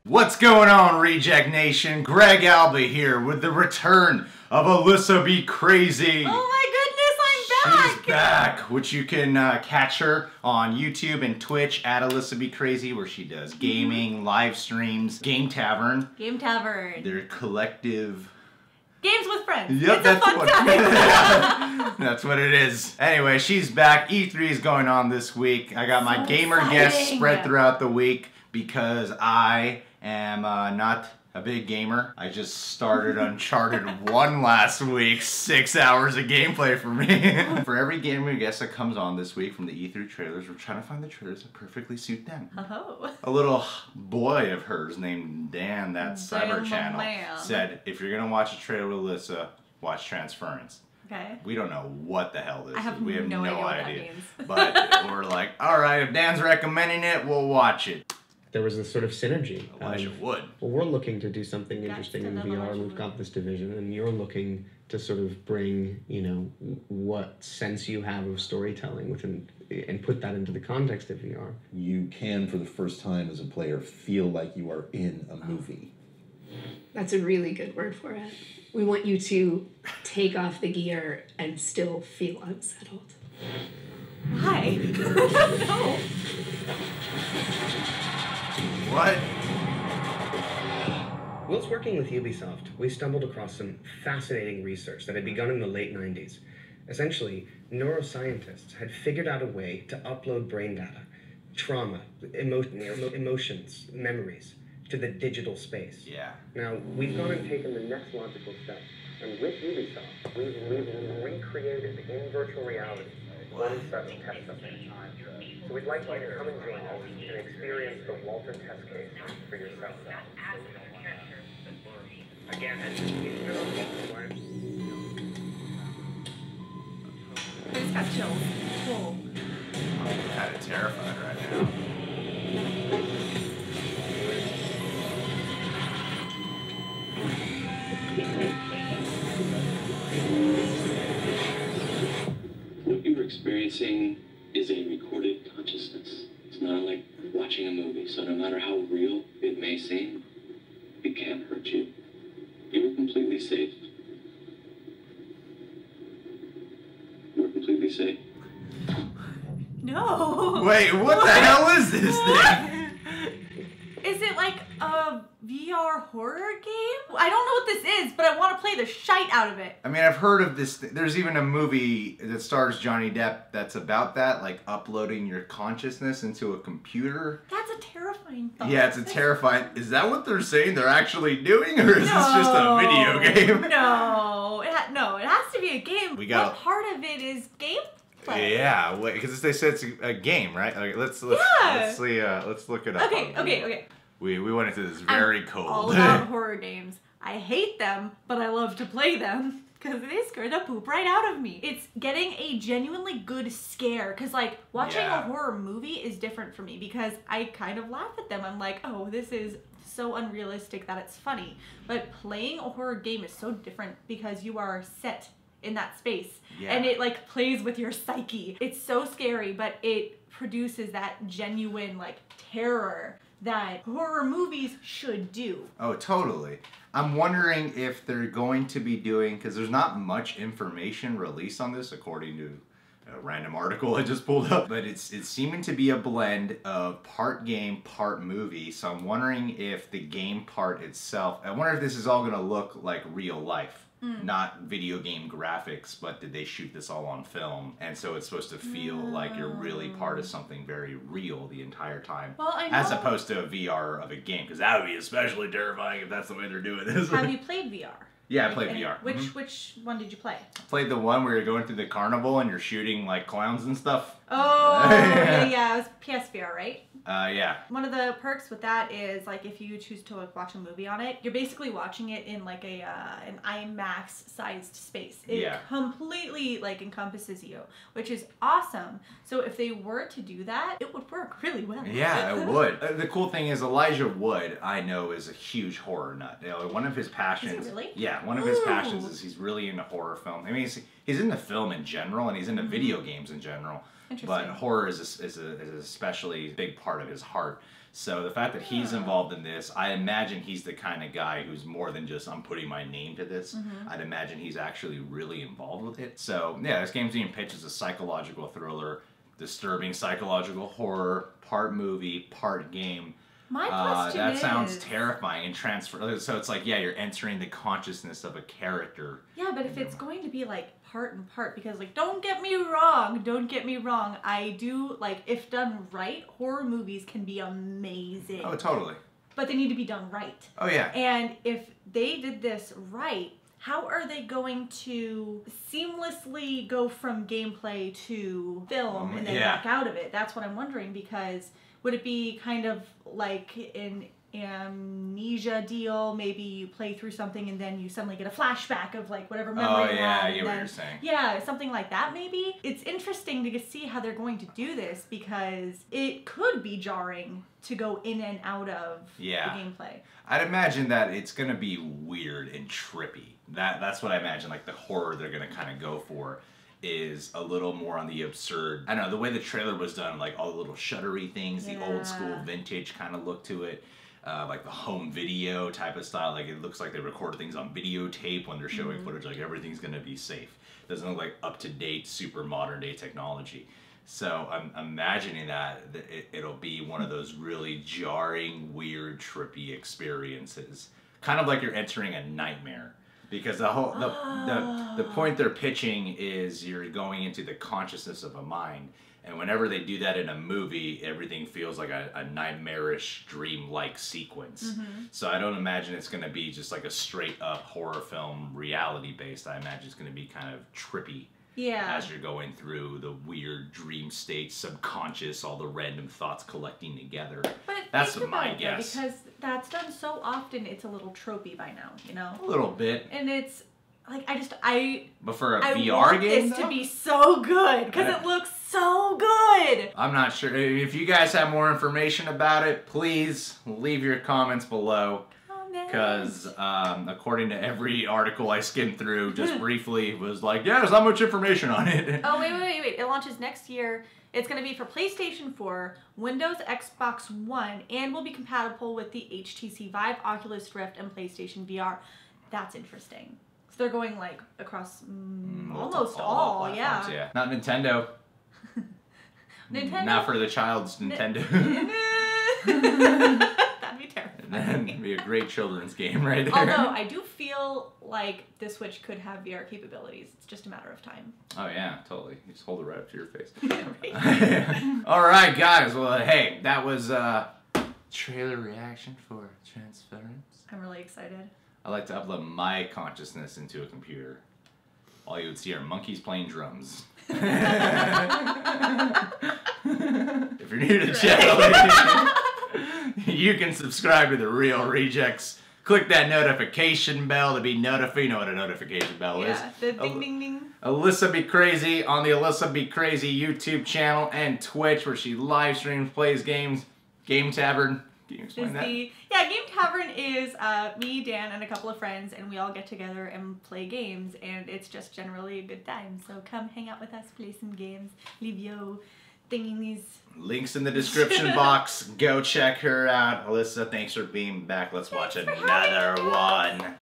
What's going on, Reject Nation? Greg Alba here with the return of AlyssaBeCrazy. Oh my goodness, I'm back! She's back, which you can catch her on YouTube and Twitch at AlyssaBeCrazy, where she does gaming, live streams, Game Tavern. Game Tavern. Their collective... Games with friends. Yep, it's a fun time. That's what it is. Anyway, she's back. E3 is going on this week. I got my gamer guests spread throughout the week because I am not a big gamer. I just started Uncharted 1 last week. 6 hours of gameplay for me. For every gamer guest that comes on this week from the E3 trailers, we're trying to find the trailers that perfectly suit them. Oh. A little boy of hers named Dan, that Cyber Channel, said, if you're gonna watch a trailer with Alyssa, watch Transference. Okay. We don't know what the hell this is. We have no idea. What idea. that means. But we're like, alright, if Dan's recommending it, we'll watch it. There was this sort of synergy. Elijah would. Well, we're looking to do something interesting in VR, and we've got this division, and you're looking to sort of bring, you know, what sense you have of storytelling within, and put that into the context of VR. You can, for the first time as a player, feel like you are in a movie. That's a really good word for it. We want you to take off the gear and still feel unsettled. Hi. No. What? Whilst working with Ubisoft, we stumbled across some fascinating research that had begun in the late 90s. Essentially, neuroscientists had figured out a way to upload brain data, trauma, emotions, memories, to the digital space. Yeah. Now, we've gone and taken the next logical step, and with Ubisoft, we've recreated in virtual reality one such test subject. So we'd like you to come and join us and experience the Walter test case for yourself. Again, I just got chills. Cool. I'm kind of terrified right now. What you're experiencing is a recorded consciousness. It's not like watching a movie, so no matter how real it may seem, it can't hurt you. You were completely safe. You were completely safe. No. Wait, what the hell is this thing? Is it like a VR horror game? I don't know what this is, but I want to play the shite out of it. I mean, I've heard of this. There's even a movie that stars Johnny Depp that's about that, like uploading your consciousness into a computer. That's a terrifying thought. Yeah, it's a terrifying. Is that what they're saying they're actually doing, or is this just a video game? No, it has to be a game. We got. What part of it is gameplay? Yeah, because they said it's a game, right? Like, let's look it up. Okay. We went into this very cold. All about horror games. I hate them, but I love to play them because they scare the poop right out of me. It's getting a genuinely good scare, because like watching a horror movie is different for me because I kind of laugh at them. I'm like, oh, this is so unrealistic that it's funny. But playing a horror game is so different because you are set in that space and it like plays with your psyche. It's so scary, but it produces that genuine like terror that horror movies should do. Oh, totally. I'm wondering if they're going to be doing, because there's not much information released on this according to a random article I just pulled up, but it's seeming to be a blend of part game, part movie. So I'm wondering if the game part itself, I wonder if this is all going to look like real life. Not video game graphics, but did they shoot this all on film? And so it's supposed to feel like you're really part of something very real the entire time. Well, I know. As opposed to a VR of a game, because that would be especially terrifying if that's the way they're doing this. Have you played VR? Yeah, I played VR. Which one did you play? I played the one where you're going through the carnival and you're shooting like clowns and stuff. Oh, yeah, it was PSVR, right? Yeah. One of the perks with that is like if you choose to like watch a movie on it, you're basically watching it in like a an IMAX sized space. It completely like encompasses you, which is awesome. So if they were to do that, it would work really well. Yeah, it would. The cool thing is Elijah Wood, I know, is a huge horror nut. You know, one of his passions. Is he really? Yeah, one of his passions is he's really into horror film. I mean, he's into film in general and he's into video games in general. But horror is an especially big part of his heart. So the fact that he's involved in this, I imagine he's the kind of guy who's more than just, I'm putting my name to this. I'd imagine he's actually really involved with it. So yeah, this game's being pitched as a psychological thriller, disturbing psychological horror, part movie, part game. My question that sounds terrifying and so it's like, yeah, you're entering the consciousness of a character. Yeah, but if it's going to be like part and part, because like, don't get me wrong, I do, like, if done right, horror movies can be amazing. Oh, totally. But they need to be done right. Oh, yeah. And if they did this right, how are they going to seamlessly go from gameplay to film and then back out of it? That's what I'm wondering, because would it be kind of like an amnesia deal? Maybe you play through something and then you suddenly get a flashback of like whatever memory you had. I get what you're saying. Yeah, something like that maybe. It's interesting to see how they're going to do this, because it could be jarring to go in and out of the gameplay. I'd imagine that it's going to be weird and trippy. That's what I imagine, like the horror they're going to kind of go for is a little more on the absurd. I don't know, the way the trailer was done, like all the little shuttery things, the old school vintage kind of look to it, like the home video type of style. Like it looks like they recorded things on videotape when they're showing footage, like everything's gonna be safe. Doesn't look like up-to-date, super modern day technology. So I'm imagining that it'll be one of those really jarring, weird, trippy experiences. Kind of like you're entering a nightmare. Because the point they're pitching is you're going into the consciousness of a mind, and whenever they do that in a movie, everything feels like a nightmarish, dream-like sequence. So I don't imagine it's going to be just like a straight-up horror film, reality-based. I imagine it's going to be kind of trippy as you're going through the weird dream state, subconscious, all the random thoughts collecting together. But that's my guess. Because that's done so often, it's a little tropey by now, you know? A little bit. And it's like, But for a VR game, I want this to be so good, because it looks so good. I'm not sure. If you guys have more information about it, please leave your comments below. Because according to every article I skimmed through, just briefly, was like, yeah, there's not much information on it. Oh, wait. It launches next year. It's going to be for PlayStation 4, Windows, Xbox One, and will be compatible with the HTC Vive, Oculus Rift, and PlayStation VR. That's interesting. So they're going like across almost all platforms, yeah. Not Nintendo. Nintendo? Not for the child's Nintendo. That'd be terrifying. That'd be a great children's game right there. Although I do feel like the Switch could have VR capabilities. It's just a matter of time. Oh yeah, totally. You just hold it right up to your face. All right, guys. Well, hey, that was trailer reaction for Transference. I'm really excited. I like to upload my consciousness into a computer. All you would see are monkeys playing drums. If you're new to the channel, you can subscribe to The Real Rejects. Click that notification bell to be notified. You know what a notification bell is. Yeah, the ding ding ding. AlyssaBeCrazy on the AlyssaBeCrazy YouTube channel and Twitch, where she live streams, plays games. Game Tavern. Can you explain that? Yeah, Game Tavern is me, Dan, and a couple of friends, and we all get together and play games, and it's just generally a good time. So come hang out with us, play some games, leave your thingies. Links in the description box. Go check her out. Alyssa, thanks for being back. Let's watch another one.